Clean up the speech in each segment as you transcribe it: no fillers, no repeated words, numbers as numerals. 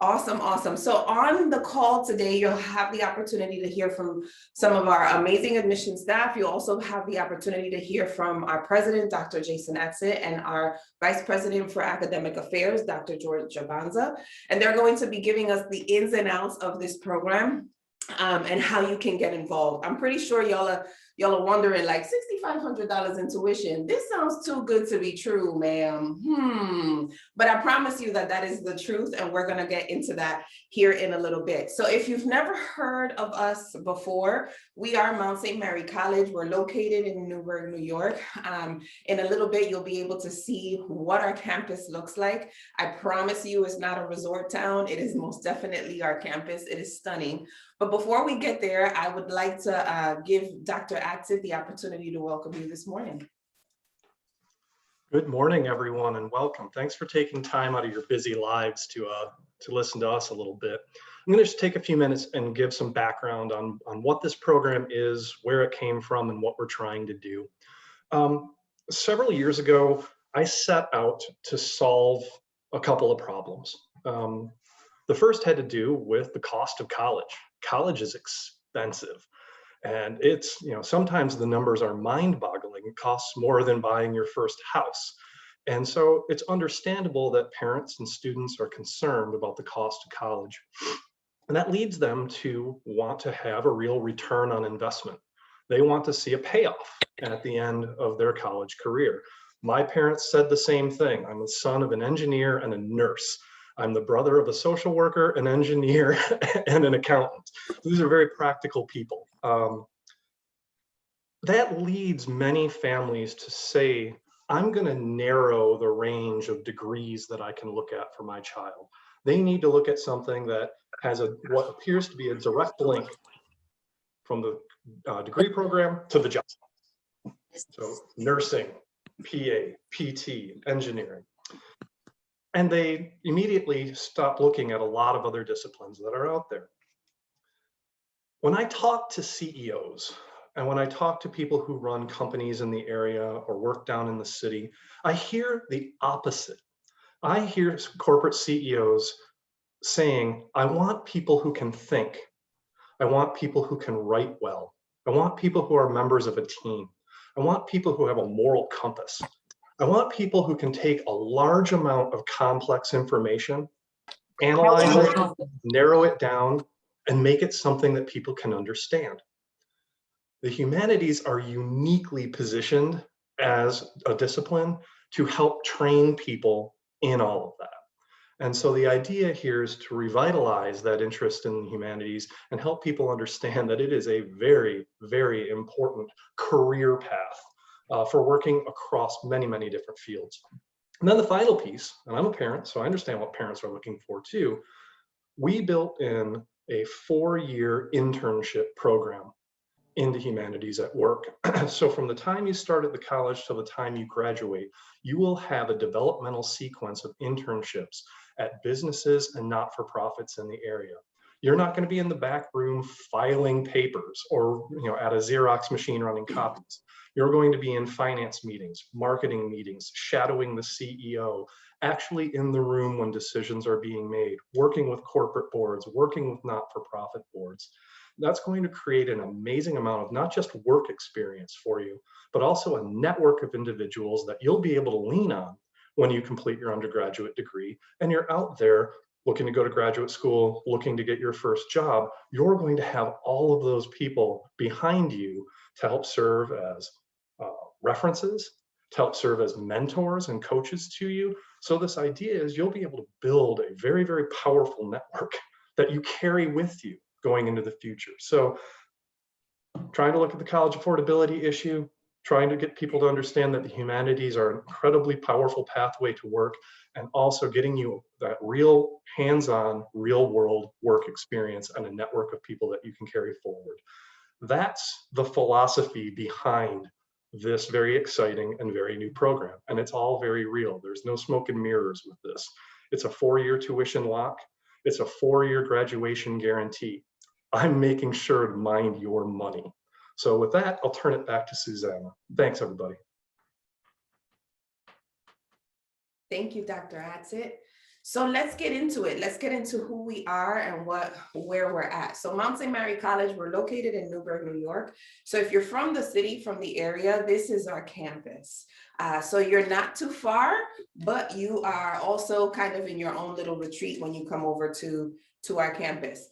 Awesome, awesome. So on the call today, you'll have the opportunity to hear from some of our amazing admission staff. You'll also have the opportunity to hear from our president, Dr. Jason Atzit, and our vice president for academic affairs, Dr. George Abanza. And they're going to be giving us the ins and outs of this program and how you can get involved. I'm pretty sure y'all are wondering, like, $6,500 in tuition. This sounds too good to be true, ma'am. But I promise you that is the truth, and we're gonna get into that here in a little bit. So if you've never heard of us before, we are Mount St. Mary College. We're located in Newburgh, New York. In a little bit, you'll be able to see what our campus looks like. I promise you it's not a resort town. It is most definitely our campus. It is stunning. But before we get there, I would like to give Dr. Atzit the opportunity to welcome you this morning. Good morning, everyone, and welcome. Thanks for taking time out of your busy lives to listen to us a little bit. I'm going to just take a few minutes and give some background on what this program is, where it came from, and what we're trying to do. Several years ago, I set out to solve a couple of problems. The first had to do with the cost of college. College is expensive. And it's, sometimes the numbers are mind-boggling. It costs more than buying your first house. And so it's understandable that parents and students are concerned about the cost of college. And that leads them to want to have a real return on investment. They want to see a payoff at the end of their college career. My parents said the same thing. I'm the son of an engineer and a nurse. I'm the brother of a social worker, an engineer, and an accountant. These are very practical people. That leads many families to say, I'm going to narrow the range of degrees that I can look at for my child. They need to look at something that has what appears to be a direct link from the degree program to the job. So nursing, PA, PT, engineering. And they immediately stop looking at a lot of other disciplines that are out there. When I talk to CEOs and when I talk to people who run companies in the area or work down in the city, I hear the opposite. I hear corporate CEOs saying, I want people who can think. I want people who can write well. I want people who are members of a team. I want people who have a moral compass. I want people who can take a large amount of complex information, analyze it, narrow it down, and make it something that people can understand. The humanities are uniquely positioned as a discipline to help train people in all of that. And so the idea here is to revitalize that interest in the humanities and help people understand that it is a very, very important career path for working across many, many different fields. And then the final piece, and I'm a parent, so I understand what parents are looking for too. We built in a 4-year internship program into Humanities at Work. So from the time you start at the college till the time you graduate, you will have a developmental sequence of internships at businesses and not-for-profits in the area. You're not going to be in the back room filing papers or at a Xerox machine running copies. You're going to be in finance meetings, marketing meetings, shadowing the CEO, actually in the room when decisions are being made, working with corporate boards, working with not-for-profit boards. That's going to create an amazing amount of not just work experience for you, but also a network of individuals that you'll be able to lean on when you complete your undergraduate degree and you're out there looking to go to graduate school, looking to get your first job. You're going to have all of those people behind you to help serve as references, to help serve as mentors and coaches to you. So this idea is you'll be able to build a very, very powerful network that you carry with you going into the future. So trying to look at the college affordability issue, trying to get people to understand that the humanities are an incredibly powerful pathway to work, and also getting you that real hands-on, real-world work experience and a network of people that you can carry forward. That's the philosophy behind this very exciting and very new program. And it's all very real. There's no smoke and mirrors with this. It's a 4-year tuition lock. It's a 4-year graduation guarantee. I'm making sure to mind your money. So with that, I'll turn it back to Susanna. Thanks, everybody. Thank you, Dr. Atzit. So let's get into it. Let's get into who we are and where we're at. So Mount St. Mary College, we're located in Newburgh, New York. So if you're from the city, from the area, this is our campus. So you're not too far, but you are also kind of in your own little retreat when you come over to our campus.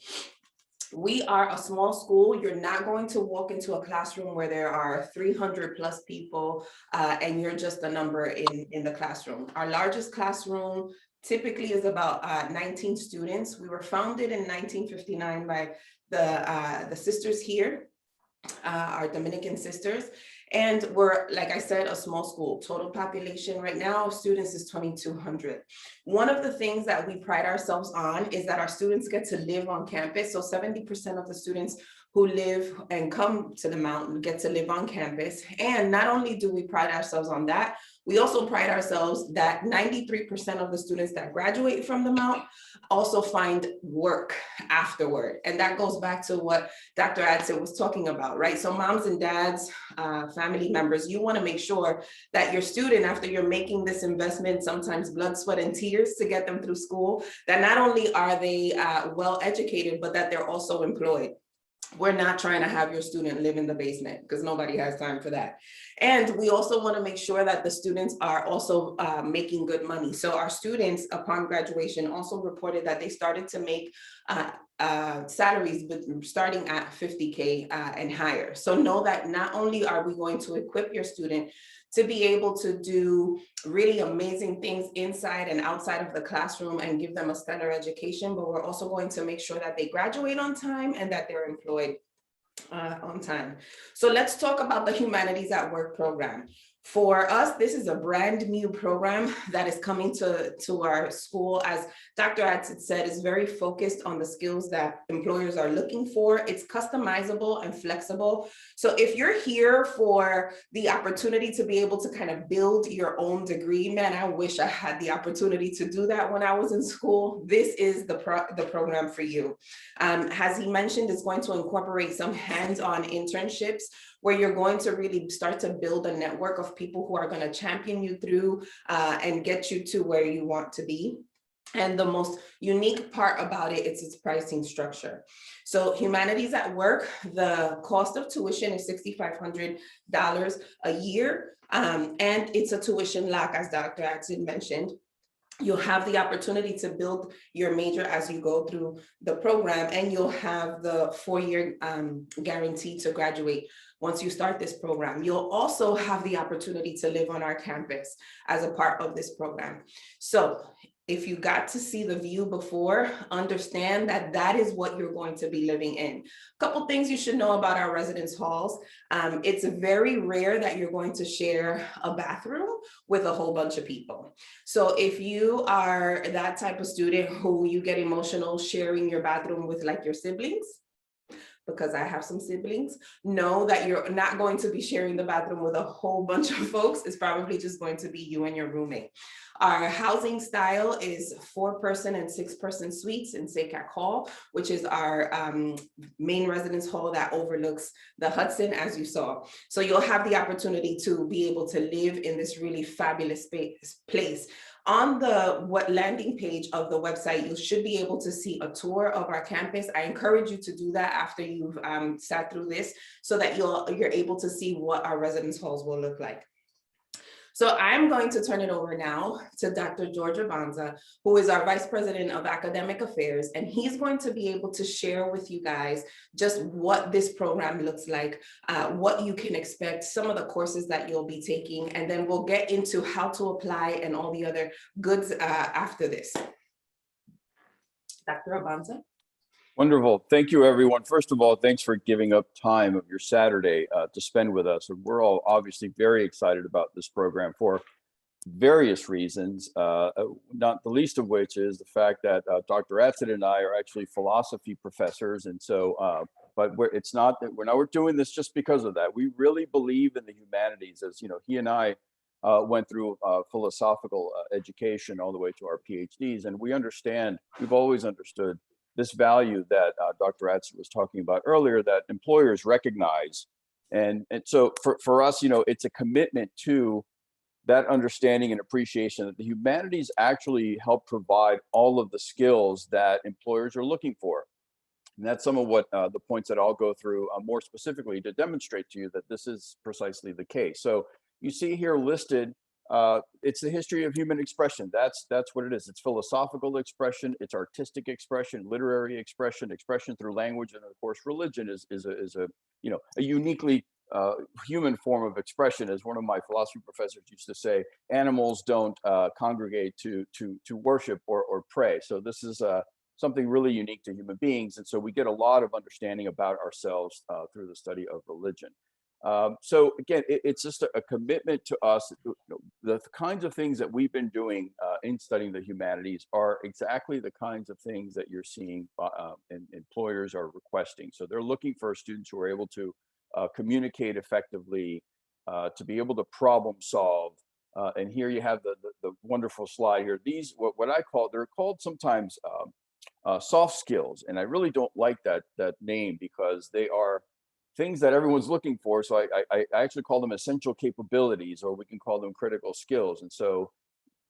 We are a small school. You're not going to walk into a classroom where there are 300 plus people and you're just a number in the classroom. Our largest classroom typically is about 19 students. We were founded in 1959 by the sisters here, our Dominican sisters. And we're, like I said, a small school. Total population right now of students is 2,200. One of the things that we pride ourselves on is that our students get to live on campus. So 70% of the students who live and come to the mountain get to live on campus. And not only do we pride ourselves on that, we also pride ourselves that 93% of the students that graduate from the Mount also find work afterward. And that goes back to what Dr. Adsit was talking about, right? So moms and dads, family members, you want to make sure that your student, after you're making this investment, sometimes blood, sweat, and tears to get them through school, that not only are they well educated, but that they're also employed. We're not trying to have your student live in the basement because nobody has time for that. And we also want to make sure that the students are also making good money. So our students upon graduation also reported that they started to make salaries starting at 50K and higher. So know that not only are we going to equip your student to be able to do really amazing things inside and outside of the classroom and give them a stellar education, but we're also going to make sure that they graduate on time and that they're employed on time. So let's talk about the Humanities at Work program. For us, this is a brand new program that is coming to our school. As Dr. Adsit said, is very focused on the skills that employers are looking for. It's customizable and flexible. So if you're here for the opportunity to be able to kind of build your own degree, man, I wish I had the opportunity to do that when I was in school. This is the program for you. As he mentioned, it's going to incorporate some hands-on internships where you're going to really start to build a network of people who are going to champion you through and get you to where you want to be. And the most unique part about it is its pricing structure. So Humanities at Work, the cost of tuition is $6,500 a year. And it's a tuition lock, as Dr. Adsit mentioned. You'll have the opportunity to build your major as you go through the program, and you'll have the 4-year guarantee to graduate once you start this program. You'll also have the opportunity to live on our campus as a part of this program. So if you got to see the view before, understand that that is what you're going to be living in. A couple things you should know about our residence halls. It's very rare that you're going to share a bathroom with a whole bunch of people. So if you are that type of student who you get emotional sharing your bathroom with like your siblings, because I have some siblings, know that you're not going to be sharing the bathroom with a whole bunch of folks. It's probably just going to be you and your roommate. Our housing style is 4-person and 6-person suites in Sacac Hall, which is our main residence hall that overlooks the Hudson, as you saw. So you'll have the opportunity to be able to live in this really fabulous place. On the landing page of the website, you should be able to see a tour of our campus. I encourage you to do that after you've sat through this so that you're able to see what our residence halls will look like. So I'm going to turn it over now to Dr. George Abanza, who is our Vice President of Academic Affairs, and he's going to be able to share with you guys just what this program looks like, what you can expect, some of the courses that you'll be taking, and then we'll get into how to apply and all the other goods after this. Dr. Abanza. Wonderful. Thank you, everyone. First of all, thanks for giving up time of your Saturday to spend with us. And we're all obviously very excited about this program for various reasons, not the least of which is the fact that Dr. Adsit and I are actually philosophy professors. And so, but it's not that we're doing this just because of that. We really believe in the humanities, as you know, he and I went through philosophical education all the way to our PhDs. And we understand, we've always understood this value that Dr. Adsit was talking about earlier that employers recognize. And so for us, you know, it's a commitment to that understanding and appreciation that the humanities actually help provide all of the skills that employers are looking for. And that's some of what the points that I'll go through more specifically to demonstrate to you that this is precisely the case. So you see here listed, it's the history of human expression. That's what it is. It's philosophical expression, it's artistic expression, literary expression, expression through language, and of course, religion is a a uniquely human form of expression. As one of my philosophy professors used to say, animals don't congregate to worship or pray. So this is something really unique to human beings. And so we get a lot of understanding about ourselves through the study of religion. So again, it's just a commitment to us. The kinds of things that we've been doing in studying the humanities are exactly the kinds of things that you're seeing and employers are requesting. So they're looking for students who are able to communicate effectively, to be able to problem solve. And here you have the wonderful slide here. These, what I call, they're called sometimes soft skills, and I really don't like that name because they are things that everyone's looking for. So I actually call them essential capabilities, or we can call them critical skills. And so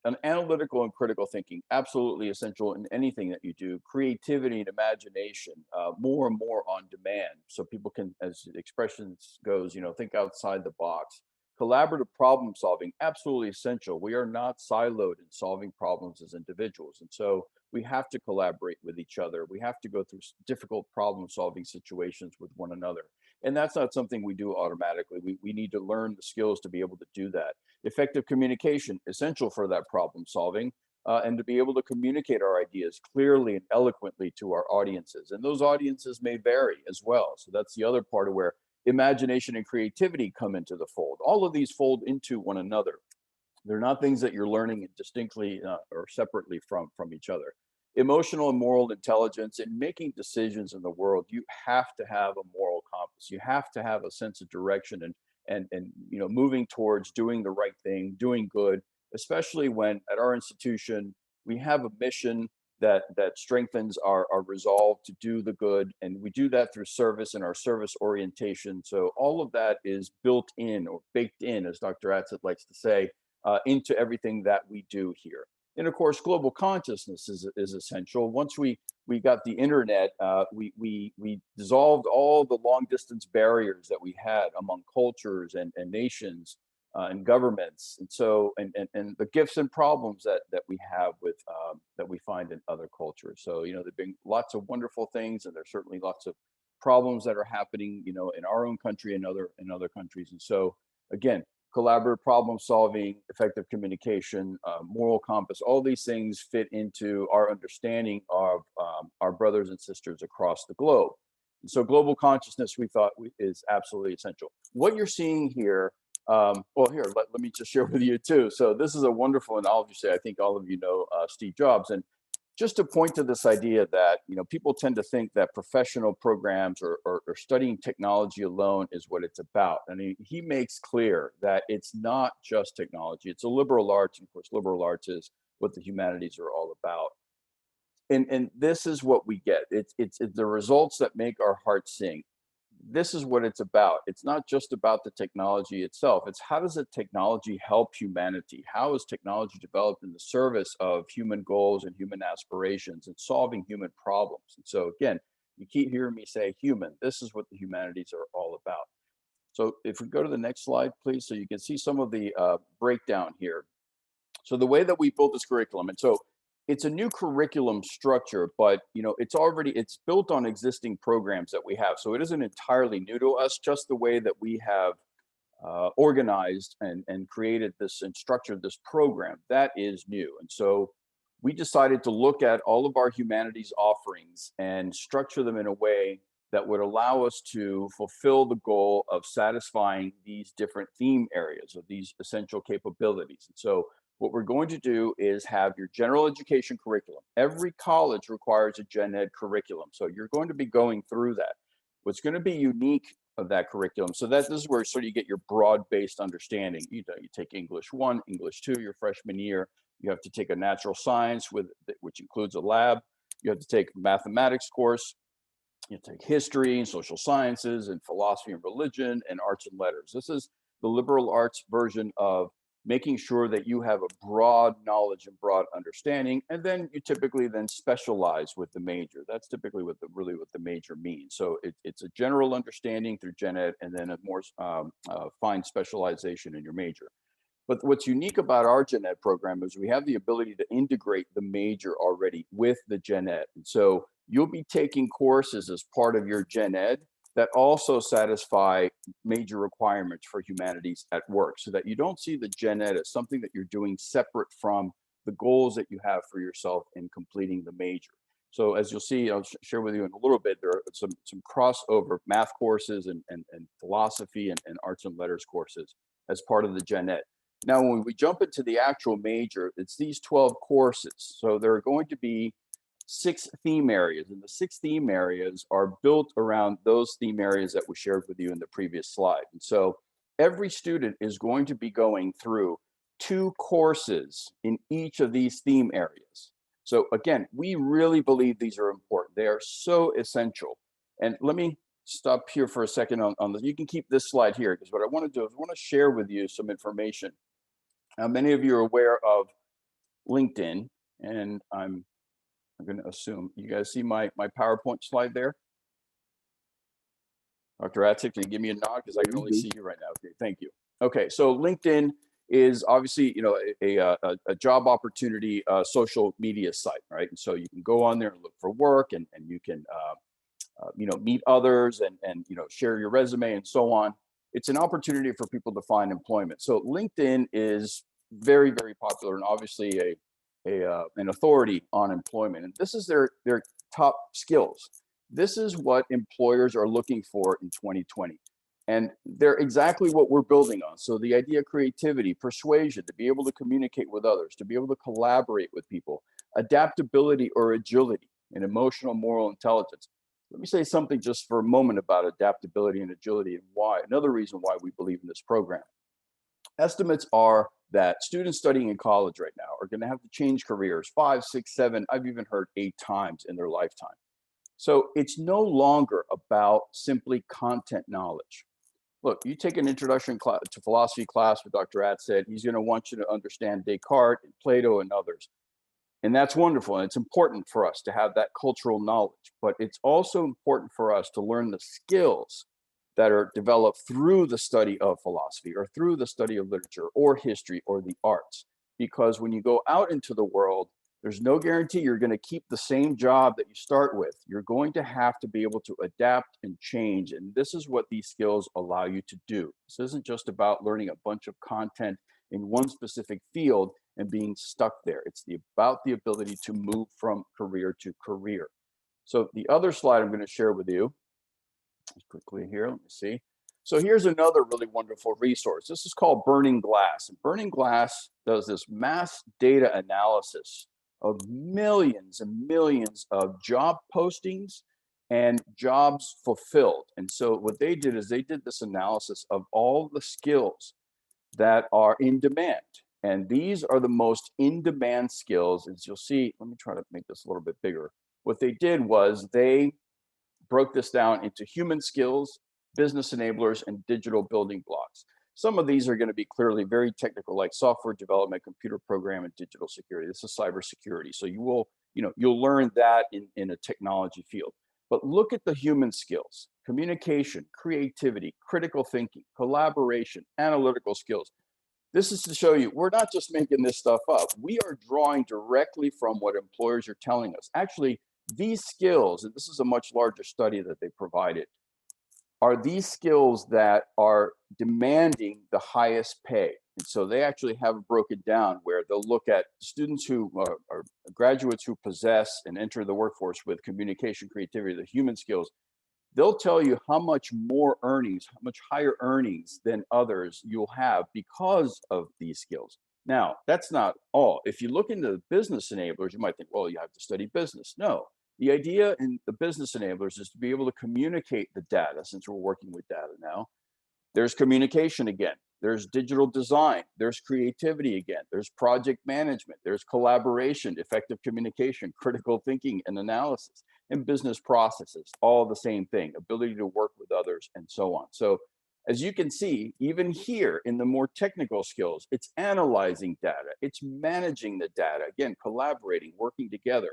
an analytical and critical thinking, absolutely essential in anything that you do. Creativity and imagination, more and more on demand, so people can, as the expressions goes, think outside the box. Collaborative problem solving, absolutely essential. We are not siloed in solving problems as individuals, and so we have to collaborate with each other. We have to go through difficult problem solving situations with one another, and that's not something we do automatically. We need to learn the skills to be able to do that. Effective communication, essential for that problem solving, and to be able to communicate our ideas clearly and eloquently to our audiences. And those audiences may vary as well. So that's the other part of where imagination and creativity come into the fold. All of these fold into one another. They're not things that you're learning distinctly or separately from each other. Emotional and moral intelligence. In making decisions in the world, you have to have a moral compass. You have to have a sense of direction and moving towards doing the right thing, doing good, especially when at our institution we have a mission that strengthens our resolve to do the good, and we do that through service and our service orientation. So all of that is built in, or baked in, as Dr. Atzett likes to say, into everything that we do here. And of course, global consciousness is essential. Once we got the internet, we dissolved all the long distance barriers that we had among cultures and nations and governments, and so and the gifts and problems that we have with that we find in other cultures. So there've been lots of wonderful things, and there's certainly lots of problems that are happening in our own country and other countries. And so again, collaborative problem solving, effective communication, moral compass, all these things fit into our understanding of our brothers and sisters across the globe. And so global consciousness, we thought, is absolutely essential. What you're seeing here, well, here, let me just share with you too. So this is a wonderful, and obviously I think all of you know Steve Jobs. And just to point to this idea that people tend to think that professional programs or studying technology alone is what it's about. And he makes clear that it's not just technology, it's a liberal arts. And of course, liberal arts is what the humanities are all about. And this is what we get. It's the results that make our hearts sing. This is what it's about. It's not just about the technology itself. It's how does the technology help humanity? How is technology developed in the service of human goals and human aspirations and solving human problems? And so again, you keep hearing me say human. This is what the humanities are all about. So if we go to the next slide, please, so you can see some of the breakdown here. So the way that we built this curriculum, and so it's a new curriculum structure, but it's built on existing programs that we have. So it isn't entirely new to us, just the way that we have organized and created this and structured this program, that is new. And so we decided to look at all of our humanities offerings and structure them in a way that would allow us to fulfill the goal of satisfying these different theme areas of these essential capabilities. And so what we're going to do is have your general education curriculum. Every college requires a gen ed curriculum. So you're going to be going through that. What's going to be unique of that curriculum, so this is where sort of you get your broad-based understanding. You take English 1, English 2 your freshman year. You have to take a natural science which includes a lab. You have to take a mathematics course. You take history and social sciences and philosophy and religion and arts and letters. This is the liberal arts version of making sure that you have a broad knowledge and broad understanding, and then you typically then specialize with the major. That's typically what the major means. So it's a general understanding through gen ed, and then a more fine specialization in your major. But what's unique about our gen ed program is we have the ability to integrate the major already with the gen ed. And so you'll be taking courses as part of your gen ed that also satisfy major requirements for humanities at work, so that you don't see the gen ed as something that you're doing separate from the goals that you have for yourself in completing the major. So as you'll see, I'll share with you in a little bit, there are some crossover math courses and philosophy and arts and letters courses as part of the gen ed. Now, when we jump into the actual major, it's these 12 courses. So there are going to be 6 theme areas, and the 6 theme areas are built around those theme areas that we shared with you in the previous slide. And so every student is going to be going through 2 courses in each of these theme areas. So again, we really believe these are important. They are so essential. And let me stop here for a second on this. You can keep this slide here, because what I want to do is I want to share with you some information. Now, many of you are aware of LinkedIn, and I'm going to assume you guys see my PowerPoint slide there. Dr. Atzek, can you give me a nod, because I can only see you right now? Okay, thank you. Okay, so LinkedIn is obviously, you know, a job opportunity social media site, right? And so you can go on there and look for work, and you can you know, meet others and you know, share your resume and so on. It's an opportunity for people to find employment. So LinkedIn is very, very popular, and obviously an authority on employment. And this is their top skills. This is what employers are looking for in 2020. And they're exactly what we're building on. So the idea of creativity, persuasion, to be able to communicate with others, to be able to collaborate with people, adaptability or agility, and emotional moral intelligence. Let me say something just for a moment about adaptability and agility, and why. Another reason why we believe in this program. Estimates are that students studying in college right now are going to have to change careers 5, 6, 7, I've even heard 8 times in their lifetime. So it's no longer about simply content knowledge. Look, you take an introduction to philosophy class with Dr. Atzek, he's going to want you to understand Descartes and Plato and others. And that's wonderful. And it's important for us to have that cultural knowledge, but it's also important for us to learn the skills that are developed through the study of philosophy or through the study of literature or history or the arts. Because when you go out into the world, there's no guarantee you're going to keep the same job that you start with. You're going to have to be able to adapt and change. And this is what these skills allow you to do. This isn't just about learning a bunch of content in one specific field and being stuck there. It's about the ability to move from career to career. So the other slide I'm going to share with you, just quickly here, let me see. So here's another really wonderful resource. This is called Burning Glass. And Burning Glass does this mass data analysis of millions and millions of job postings and jobs fulfilled. And so what they did is they did this analysis of all the skills that are in demand. And these are the most in-demand skills. As you'll see, let me try to make this a little bit bigger. What they did was they broke this down into human skills, business enablers, and digital building blocks. Some of these are going to be clearly very technical, like software development, computer program, and digital security. This is cybersecurity. So you will, you'll learn that in a technology field. But look at the human skills: communication, creativity, critical thinking, collaboration, analytical skills. This is to show you, we're not just making this stuff up. We are drawing directly from what employers are telling us. Actually, these skills, and this is a much larger study that they provided, are these skills that are demanding the highest pay. And so they actually have it broken down where they'll look at students who are graduates who possess and enter the workforce with communication, creativity, the human skills. They'll tell you how much more earnings, how much higher earnings than others you'll have because of these skills. Now, that's not all. If you look into the business enablers, you might think, well, you have to study business. No, the idea in the business enablers is to be able to communicate the data. Since we're working with data now, there's communication again. There's digital design. There's creativity again. There's project management. There's collaboration, effective communication, critical thinking and analysis, and business processes. All the same thing, ability to work with others and so on. So As you can see, even here in the more technical skills, it's analyzing data, it's managing the data, again, collaborating, working together,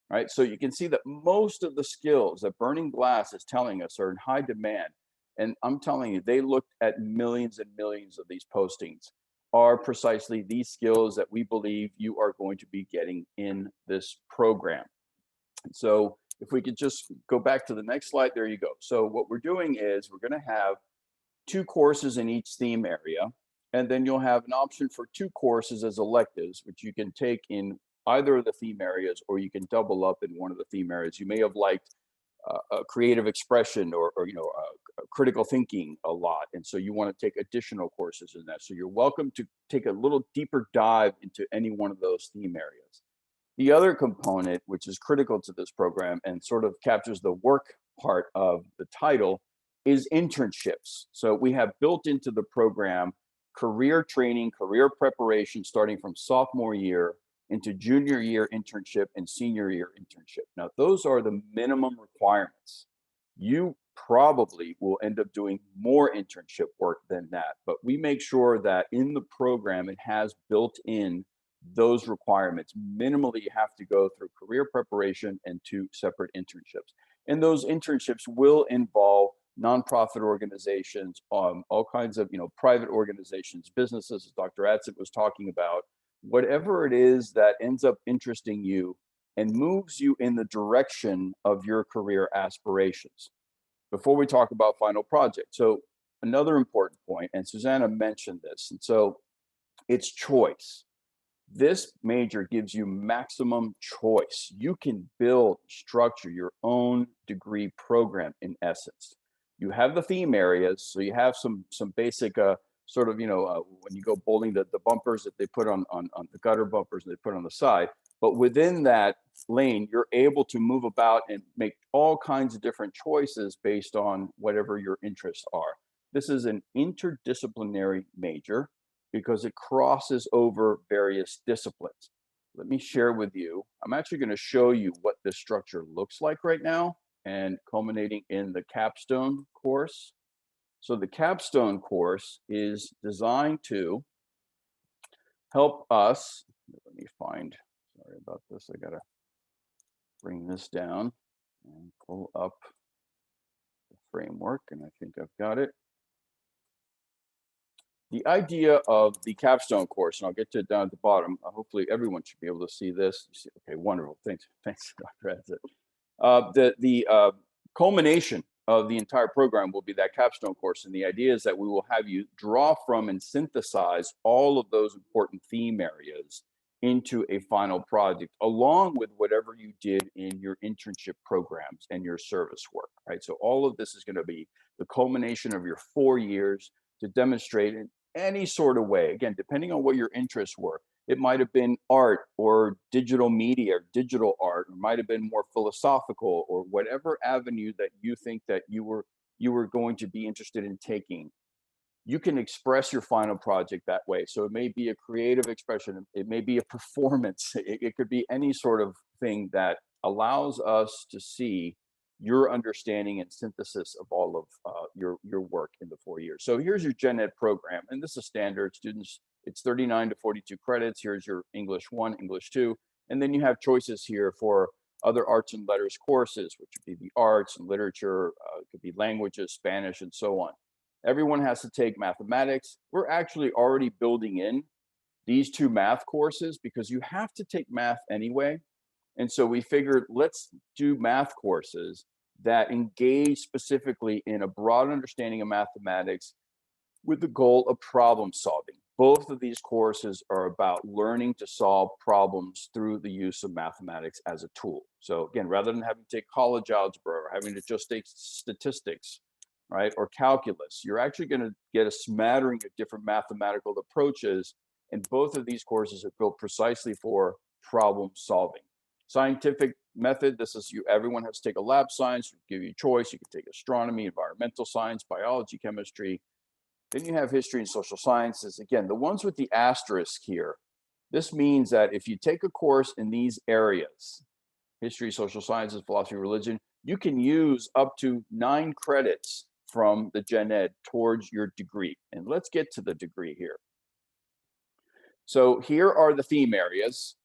right? So you can see that most of the skills that Burning Glass is telling us are in high demand. And I'm telling you, they looked at millions and millions of these postings, are precisely these skills that we believe you are going to be getting in this program. So if we could just go back to the next slide, there you go. So what we're doing is we're going to have 2 courses in each theme area, and then you'll have an option for 2 courses as electives, which you can take in either of the theme areas, or you can double up in one of the theme areas. You may have liked creative expression or critical thinking a lot, and so you want to take additional courses in that. So you're welcome to take a little deeper dive into any one of those theme areas. The other component, which is critical to this program and sort of captures the work part of the title, is internships. So we have built into the program career training, career preparation, starting from sophomore year into junior year internship and senior year internship. Now, those are the minimum requirements. You probably will end up doing more internship work than that, but we make sure that in the program, it has built in those requirements. Minimally, you have to go through career preparation and 2 separate internships. And those internships will involve nonprofit organizations, all kinds of private organizations, businesses, as Dr. Adsett was talking about, whatever it is that ends up interesting you and moves you in the direction of your career aspirations. Before we talk about final project, so another important point, and Susanna mentioned this, and so it's choice. This major gives you maximum choice. You can build, structure your own degree program in essence. You have the theme areas, so you have some basic sort of, when you go bowling, the bumpers that they put on the gutter bumpers they put on the side. But within that lane, you're able to move about and make all kinds of different choices based on whatever your interests are. This is an interdisciplinary major because it crosses over various disciplines. Let me share with you, I'm actually going to show you what this structure looks like right now, and culminating in the capstone course. So the capstone course is designed to help us, let me find, sorry about this, I gotta bring this down and pull up the framework, and I think I've got it. The idea of the capstone course, and I'll get to it down at the bottom, hopefully everyone should be able to see this. Okay, wonderful, thanks, Dr. Adsett. The culmination of the entire program will be that capstone course. And the idea is that we will have you draw from and synthesize all of those important theme areas into a final project, along with whatever you did in your internship programs and your service work, right? So all of this is going to be the culmination of your 4 years to demonstrate in any sort of way, again, depending on what your interests were. It might have been art or digital media or digital art, or might have been more philosophical, or whatever avenue that you think that you were going to be interested in taking. You can express your final project that way. So it may be a creative expression, it may be a performance, it could be any sort of thing that allows us to see your understanding and synthesis of all of your work in the 4 years. So here's your Gen Ed program, and this is standard. Students, it's 39 to 42 credits. Here's your English 1, English 2, and then you have choices here for other arts and letters courses, which would be the arts and literature, it could be languages, Spanish, and so on. Everyone has to take mathematics. We're actually already building in these 2 math courses because you have to take math anyway. And so we figured, let's do math courses that engage specifically in a broad understanding of mathematics with the goal of problem solving. Both of these courses are about learning to solve problems through the use of mathematics as a tool. So again, rather than having to take college algebra or having to just take statistics, right, or calculus, you're actually going to get a smattering of different mathematical approaches. And both of these courses are built precisely for problem solving. Scientific method, this is everyone has to take a lab science, give you a choice. You can take astronomy, environmental science, biology, chemistry. Then you have history and social sciences. Again, the ones with the asterisk here, this means that if you take a course in these areas, history, social sciences, philosophy, religion, you can use up to 9 credits from the gen ed towards your degree. And let's get to the degree here. So here are the theme areas.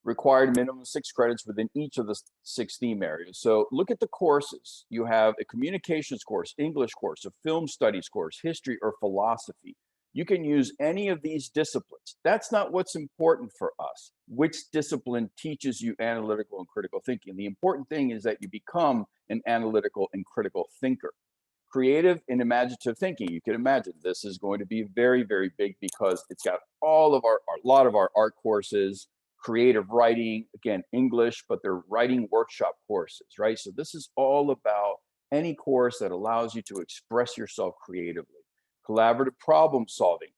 Required minimum 6 credits within each of the 6 theme areas. So look at the courses. You have a communications course, English course, a film studies course, history, or philosophy. You can use any of these disciplines. That's not what's important for us. Which discipline teaches you analytical and critical thinking? The important thing is that you become an analytical and critical thinker. Creative and imaginative thinking, you can imagine this is going to be very, very big because it's got a lot of our art courses, creative writing, again, English, but they're writing workshop courses, right? So this is all about any course that allows you to express yourself creatively. Collaborative problem solving.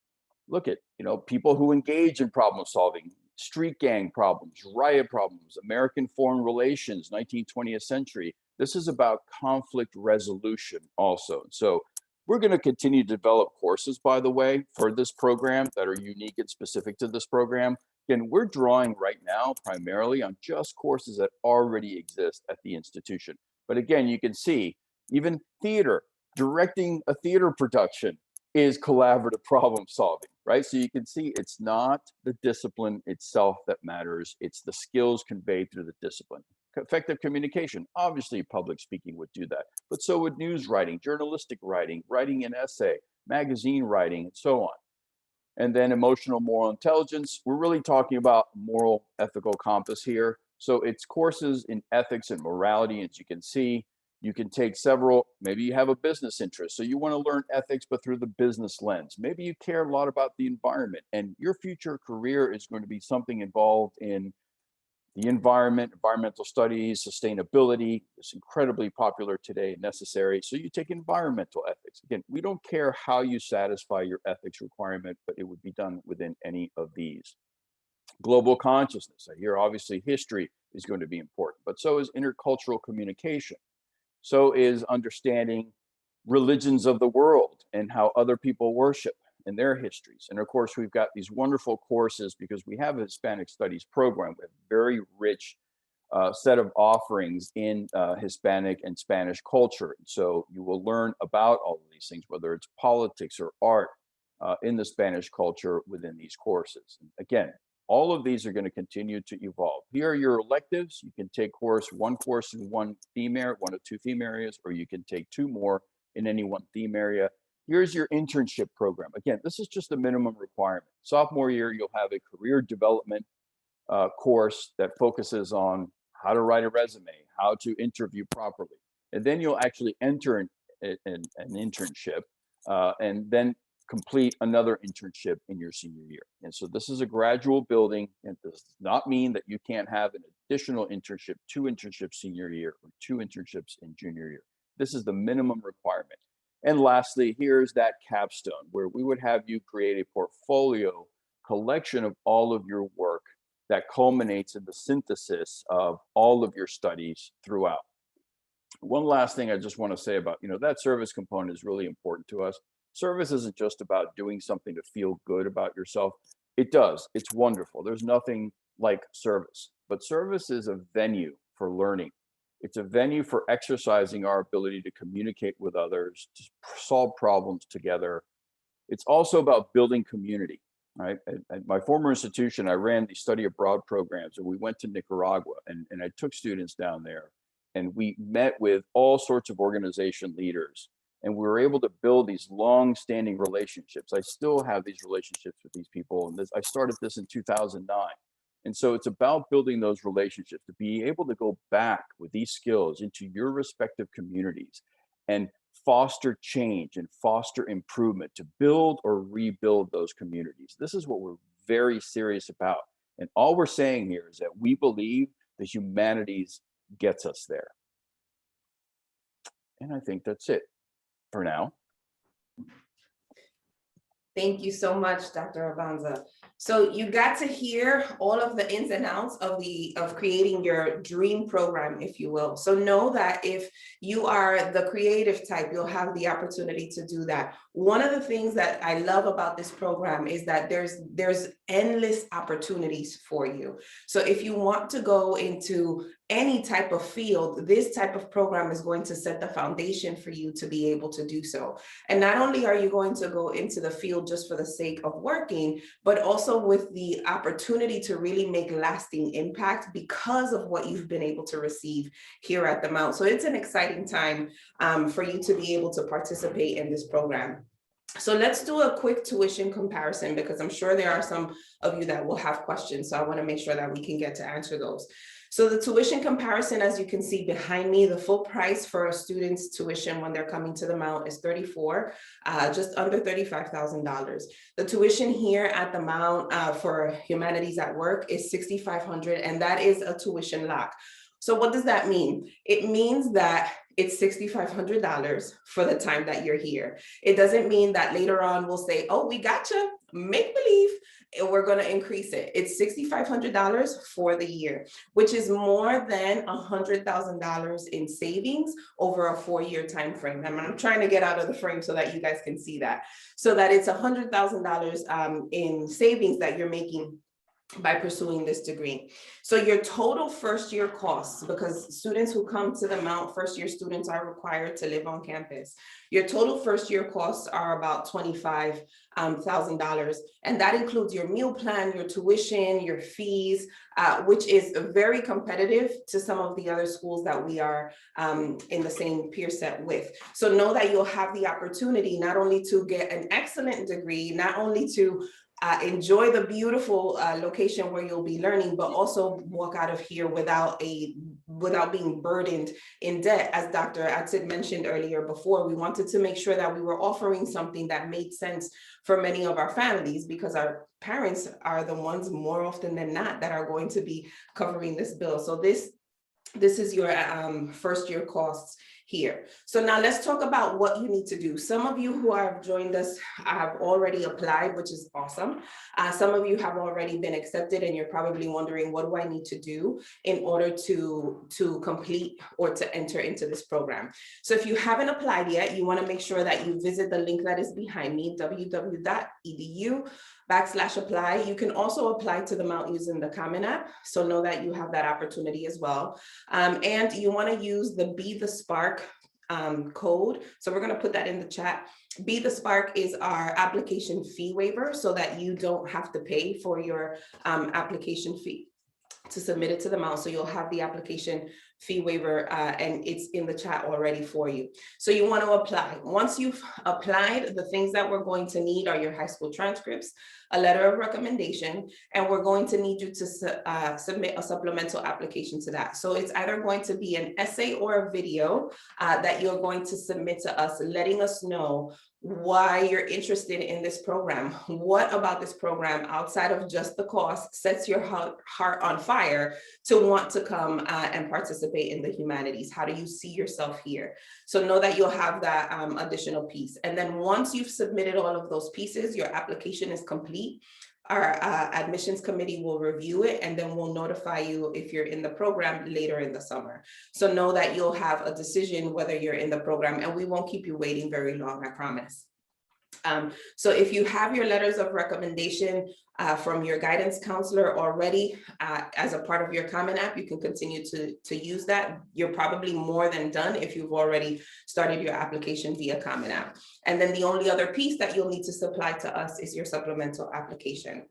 Look at, people who engage in problem solving, street gang problems, riot problems, American foreign relations, 19th, 20th century. This is about conflict resolution also. So we're going to continue to develop courses, by the way, for this program that are unique and specific to this program. Again, we're drawing right now primarily on just courses that already exist at the institution. But again, you can see even theater, directing a theater production is collaborative problem solving, right? So you can see it's not the discipline itself that matters. It's the skills conveyed through the discipline. Effective communication, obviously public speaking would do that, but so would news writing, journalistic writing, writing an essay, magazine writing, and so on. And then emotional moral intelligence, we're really talking about moral ethical compass here. So it's courses in ethics and morality. As you can see, you can take several, maybe you have a business interest. So you want to learn ethics, but through the business lens. Maybe you care a lot about the environment and your future career is going to be something involved in the environment, environmental studies, sustainability is incredibly popular today and necessary. So you take environmental ethics. Again, we don't care how you satisfy your ethics requirement, but it would be done within any of these. Global consciousness. Here, obviously, history is going to be important, but so is intercultural communication. So is understanding religions of the world and how other people worship and their histories. And of course, we've got these wonderful courses because we have a Hispanic Studies program with a very rich set of offerings in Hispanic and Spanish culture. So you will learn about all of these things, whether it's politics or art in the Spanish culture within these courses. And again, all of these are going to continue to evolve. Here are your electives. You can take one course in one theme area, 1 or 2 theme areas, or you can take 2 more in any one theme area. Here's your internship program. Again, this is just a minimum requirement. Sophomore year, you'll have a career development course that focuses on how to write a resume, how to interview properly. And then you'll actually enter an internship and then complete another internship in your senior year. And so this is a gradual building, and does not mean that you can't have an additional internship, 2 internships senior year or 2 internships in junior year. This is the minimum requirement. And lastly, here's that capstone where we would have you create a portfolio collection of all of your work that culminates in the synthesis of all of your studies throughout. One last thing I just want to say about, that service component is really important to us. Service isn't just about doing something to feel good about yourself. It does. It's wonderful. There's nothing like service, but service is a venue for learning. It's a venue for exercising our ability to communicate with others, to solve problems together. It's also about building community, right? At my former institution, I ran the study abroad programs, and we went to Nicaragua, and I took students down there, and we met with all sorts of organization leaders, and we were able to build these long-standing relationships. I still have these relationships with these people, and I started this in 2009. And so it's about building those relationships, to be able to go back with these skills into your respective communities and foster change and foster improvement, to build or rebuild those communities. This is what we're very serious about. And all we're saying here is that we believe the humanities gets us there. And I think that's it for now. Thank you so much, Dr. Abanza. So you got to hear all of the ins and outs of creating your dream program, if you will. So know that if you are the creative type, you'll have the opportunity to do that. One of the things that I love about this program is that there's endless opportunities for you. So if you want to go into any type of field, this type of program is going to set the foundation for you to be able to do so. And not only are you going to go into the field just for the sake of working, but also with the opportunity to really make lasting impact because of what you've been able to receive here at the Mount. So it's an exciting time for you to be able to participate in this program. So let's do a quick tuition comparison, because I'm sure there are some of you that will have questions. So I want to make sure that we can get to answer those. So the tuition comparison, as you can see behind me, the full price for a student's tuition when they're coming to the Mount is just under $35,000. The tuition here at the Mount for Humanities at Work is $6,500, and that is a tuition lock. So what does that mean? It means that it's $6,500 for the time that you're here. It doesn't mean that later on we'll say, oh, we gotcha, make believe, and we're going to increase it. It's $6,500 for the year, which is more than $100,000 in savings over a 4-year time frame. And I'm trying to get out of the frame so that you guys can see that. So that it's $100,000 in savings that you're making by pursuing this degree. So your total first year costs, because students who come to the Mount, first year students are required to live on campus. Your total first year costs are about $25,000. And that includes your meal plan, your tuition, your fees, which is very competitive to some of the other schools that we are in the same peer set with. So know that you'll have the opportunity not only to get an excellent degree, not only to enjoy the beautiful location where you'll be learning, but also walk out of here without being burdened in debt. As Dr. Atsid mentioned earlier before, we wanted to make sure that we were offering something that made sense for many of our families, because our parents are the ones more often than not that are going to be covering this bill. So this is your first year costs here. So now let's talk about what you need to do. Some of you who have joined us have already applied, which is awesome. Some of you have already been accepted, and you're probably wondering, what do I need to do in order to complete or to enter into this program? So if you haven't applied yet, you want to make sure that you visit the link that is behind me, www.edu/apply. You can also apply to the Mount using the Common App. So know that you have that opportunity as well. And you want to use the Be the Spark code. So we're going to put that in the chat. Be the Spark is our application fee waiver, so that you don't have to pay for your application fee to submit it to the Mount. So you'll have the application fee waiver and it's in the chat already for you. So you want to apply. Once you've applied, the things that we're going to need are your high school transcripts, a letter of recommendation, and we're going to need you to submit a supplemental application to that. So it's either going to be an essay or a video that you're going to submit to us, letting us know why you're interested in this program. What about this program, outside of just the cost, sets your heart on fire to want to come and participate in the humanities? How do you see yourself here? So know that you'll have that additional piece. And then once you've submitted all of those pieces, your application is complete. Our admissions committee will review it, and then we'll notify you if you're in the program later in the summer. So know that you'll have a decision whether you're in the program, and we won't keep you waiting very long, I promise. So if you have your letters of recommendation from your guidance counselor already as a part of your Common App, you can continue to use that. You're probably more than done if you've already started your application via Common App. And then the only other piece that you'll need to supply to us is your supplemental application.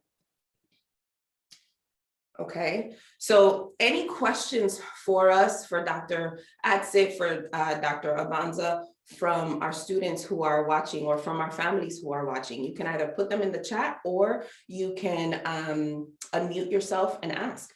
Okay, so any questions for us, for Dr. Atsid, for Dr. Abanza, from our students who are watching, or from our families who are watching? You can either put them in the chat, or you can unmute yourself and ask.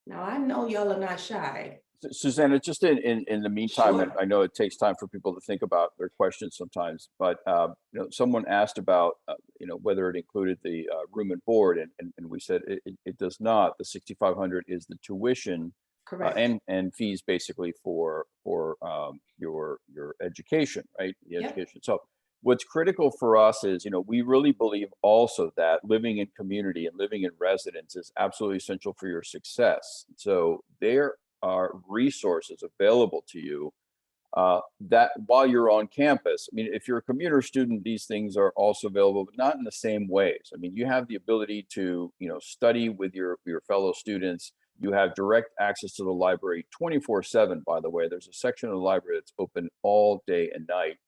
Now, I know y'all are not shy. Susanna, just in the meantime, Sure. and I know it takes time for people to think about their questions sometimes, but you know, someone asked about you know, whether it included the room and board, and we said it does not. The $6,500 is the tuition. Correct. And fees basically for your education, right? The education. So what's critical for us is, you know, we really believe also that living in community and living in residence is absolutely essential for your success. So there are resources available to you that while you're on campus. I mean, if you're a commuter student, these things are also available, but not in the same ways. I mean, you have the ability to, study with your fellow students. You have direct access to the library 24/7, by the way. There's a section of the library that's open all day and night.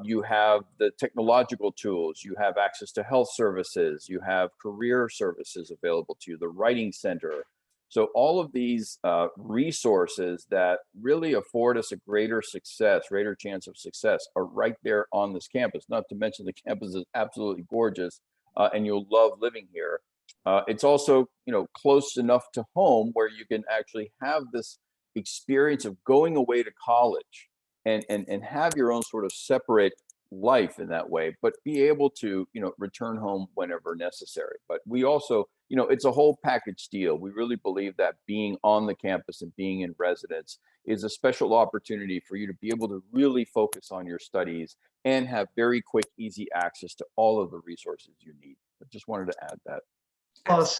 You have the technological tools, you have access to health services, you have career services available to you, the writing center. So all of these resources that really afford us a greater chance of success are right there on this campus. Not to mention the campus is absolutely gorgeous and you'll love living here. It's also, close enough to home where you can actually have this experience of going away to college and have your own sort of separate life in that way, but be able to, return home whenever necessary. But we also, it's a whole package deal. We really believe that being on the campus and being in residence is a special opportunity for you to be able to really focus on your studies and have very quick, easy access to all of the resources you need. I just wanted to add that. Plus,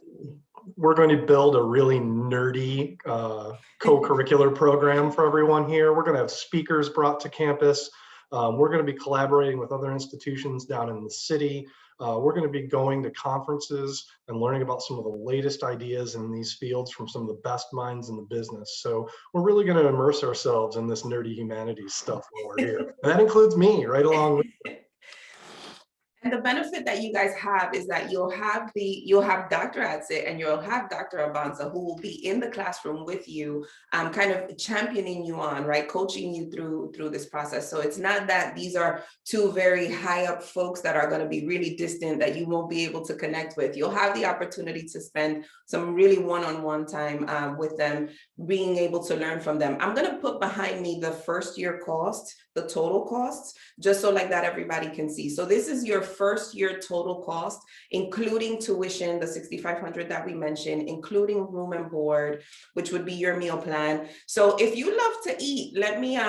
we're going to build a really nerdy co-curricular program for everyone here. We're going to have speakers brought to campus. We're going to be collaborating with other institutions down in the city. We're going to be going to conferences and learning about some of the latest ideas in these fields from some of the best minds in the business. So we're really going to immerse ourselves in this nerdy humanities stuff while we're here. And that includes me right along with you. And the benefit that you guys have is that you'll have Dr. Adsit and you'll have Dr. Abanza, who will be in the classroom with you, kind of championing you on, right, coaching you through this process. So it's not that these are two very high up folks that are going to be really distant that you won't be able to connect with. You'll have the opportunity to spend some really one-on-one time with them, being able to learn from them. I'm going to put behind me the first year cost, the total costs, just so like that everybody can see. So this is your first year total cost, including tuition, the $6,500 that we mentioned, including room and board, which would be your meal plan. So if you love to eat, let me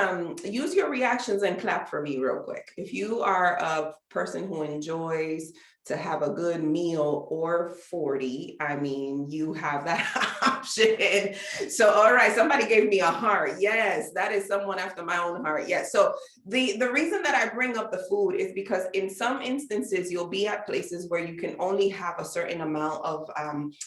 use your reactions and clap for me real quick. If you are a person who enjoys to have a good meal or 40, I mean, you have that option. So, all right, somebody gave me a heart. Yes, that is someone after my own heart. Yes. So the reason that I bring up the food is because in some instances, you'll be at places where you can only have a certain amount of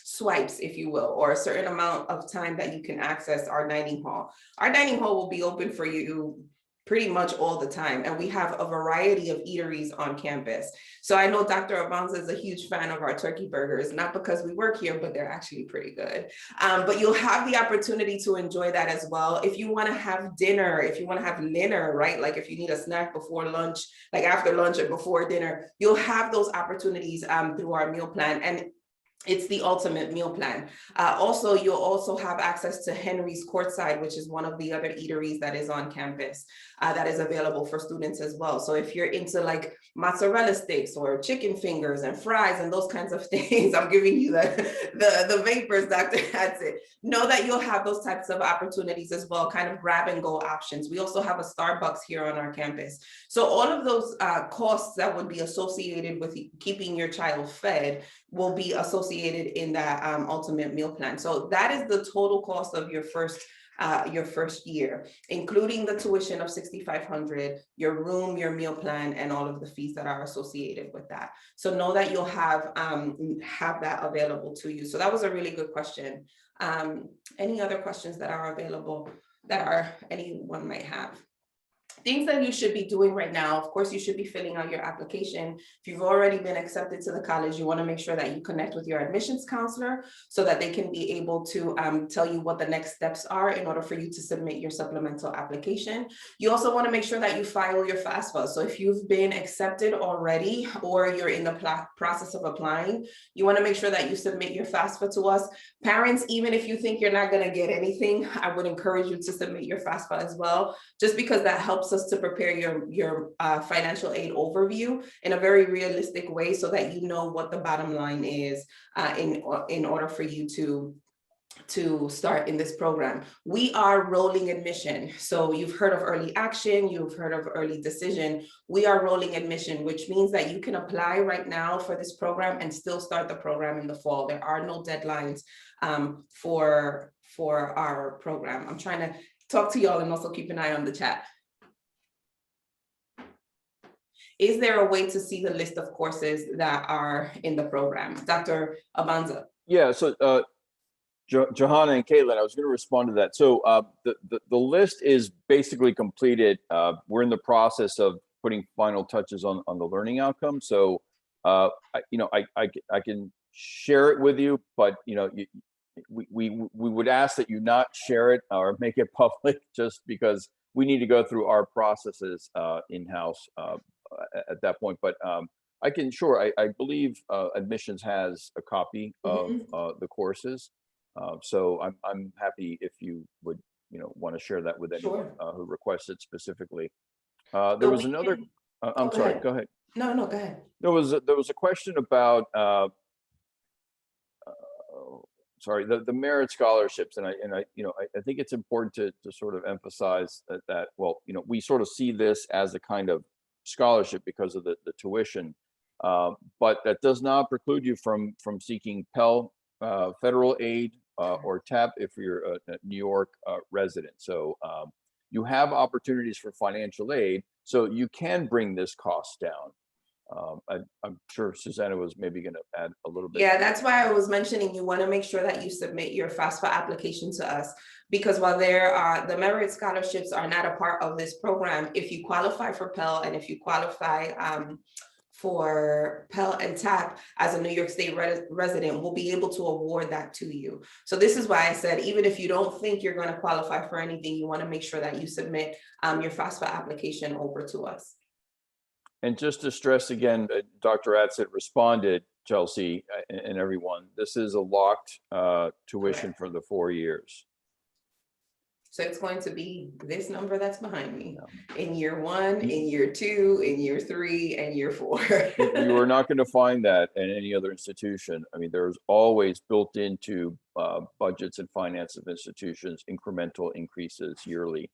swipes, if you will, or a certain amount of time that you can access our dining hall. Our dining hall will be open for you pretty much all the time. And we have a variety of eateries on campus. So I know Dr. Abanza is a huge fan of our turkey burgers, not because we work here, but they're actually pretty good. But you'll have the opportunity to enjoy that as well. If you want to have dinner, if you want to have dinner, right? Like if you need a snack before lunch, like after lunch or before dinner, you'll have those opportunities through our meal plan. And it's the ultimate meal plan. Also, you'll also have access to Henry's Courtside, which is one of the other eateries that is on campus that is available for students as well. So if you're into like mozzarella sticks or chicken fingers and fries and those kinds of things, I'm giving you the vapors, Dr. Adsit. Know that you'll have those types of opportunities as well, kind of grab and go options. We also have a Starbucks here on our campus. So all of those costs that would be associated with keeping your child fed will be associated in that ultimate meal plan. So that is the total cost of your first year, including the tuition of $6,500, your room, your meal plan, and all of the fees that are associated with that. So know that you'll have that available to you. So that was a really good question. Any other questions that are available that anyone might have? Things that you should be doing right now, of course, you should be filling out your application. If you've already been accepted to the college, you want to make sure that you connect with your admissions counselor so that they can be able to tell you what the next steps are in order for you to submit your supplemental application. You also want to make sure that you file your FAFSA. So if you've been accepted already or you're in the process of applying, you want to make sure that you submit your FAFSA to us. Parents, even if you think you're not going to get anything, I would encourage you to submit your FAFSA as well, just because that helps us to prepare your financial aid overview in a very realistic way so that you know what the bottom line is in order for you to start in this program. We are rolling admission. So you've heard of early action, you've heard of early decision. We are rolling admission, which means that you can apply right now for this program and still start the program in the fall. There are no deadlines for our program. I'm trying to talk to y'all and also keep an eye on the chat. Is there a way to see the list of courses that are in the program? Dr. Abanza. Yeah, so Johanna and Caitlin, I was going to respond to that. So the list is basically completed. We're in the process of putting final touches on the learning outcome. So I can share it with you, but we would ask that you not share it or make it public, just because we need to go through our processes in-house at that point. But I can, sure, I believe admissions has a copy of the courses. So I'm happy if you would want to share that with anyone who requests it specifically. There was another. I'm sorry. Go ahead. No, go ahead. There was a question about sorry, the merit scholarships, and I think it's important to sort of emphasize that well, we sort of see this as a kind of scholarship because of the tuition, but that does not preclude you from seeking Pell federal aid or TAP if you're a New York resident. So you have opportunities for financial aid, so you can bring this cost down. I'm sure Susanna was maybe going to add a little bit. Yeah, that's why I was mentioning you want to make sure that you submit your FAFSA application to us, because while the merit scholarships are not a part of this program, if you qualify for Pell and if you qualify for Pell and TAP as a New York State resident, we'll be able to award that to you. So this is why I said, even if you don't think you're going to qualify for anything, you want to make sure that you submit your FAFSA application over to us. And just to stress again, Dr. Atzett responded, Chelsea and everyone, this is a locked tuition for the 4 years. So it's going to be this number that's behind me in year 1, in year 2, in year 3, and year 4. You are not going to find that in any other institution. I mean, there's always built into budgets and finance of institutions, incremental increases yearly.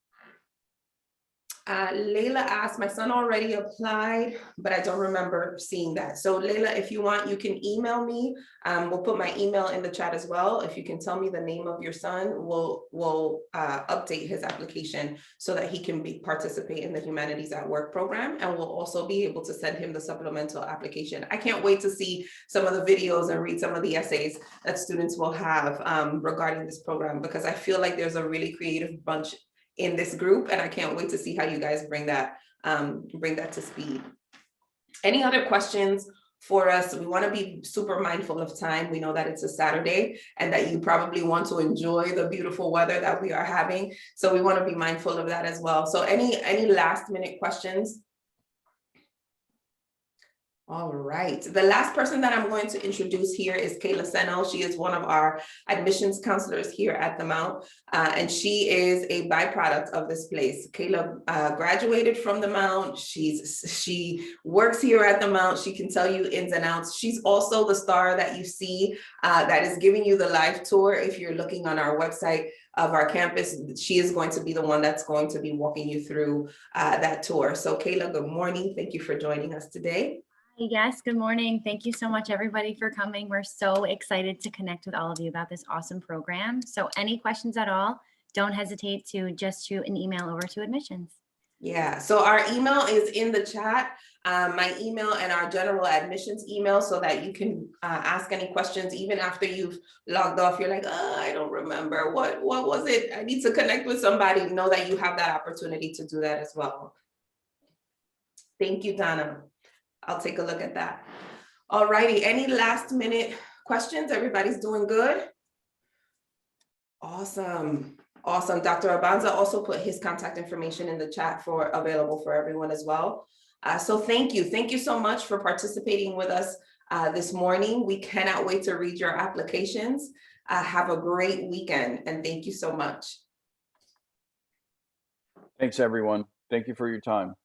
Layla asked, my son already applied, but I don't remember seeing that. So Layla, if you want, you can email me. We'll put my email in the chat as well. If you can tell me the name of your son, we'll update his application so that he can participate in the Humanities at Work program. And we'll also be able to send him the supplemental application. I can't wait to see some of the videos and read some of the essays that students will have regarding this program, because I feel like there's a really creative bunch in this group, and I can't wait to see how you guys bring that to speed. Any other questions for us? We want to be super mindful of time. We know that it's a Saturday and that you probably want to enjoy the beautiful weather that we are having. So we want to be mindful of that as well. So any last minute questions? All right, the last person that I'm going to introduce here is Kayla Seno. She is one of our admissions counselors here at the Mount, and she is a byproduct of this place. Kayla graduated from the Mount. She works here at the Mount. She can tell you ins and outs. She's also the star that you see that is giving you the live tour. If you're looking on our website of our campus, she is going to be the one that's going to be walking you through that tour. So Kayla, good morning. Thank you for joining us today. Yes, good morning. Thank you so much, everybody, for coming. We're so excited to connect with all of you about this awesome program. So any questions at all, don't hesitate to just shoot an email over to admissions. Yeah, so our email is in the chat, my email and our general admissions email, so that you can ask any questions even after you've logged off. You're like, oh, I don't remember. What was it? I need to connect with somebody. Know that you have that opportunity to do that as well. Thank you, Donna. I'll take a look at that. All righty, any last minute questions? Everybody's doing good? Awesome, awesome. Dr. Abanza also put his contact information in the chat available for everyone as well. So thank you so much for participating with us this morning. We cannot wait to read your applications. Have a great weekend, and thank you so much. Thanks, everyone. Thank you for your time.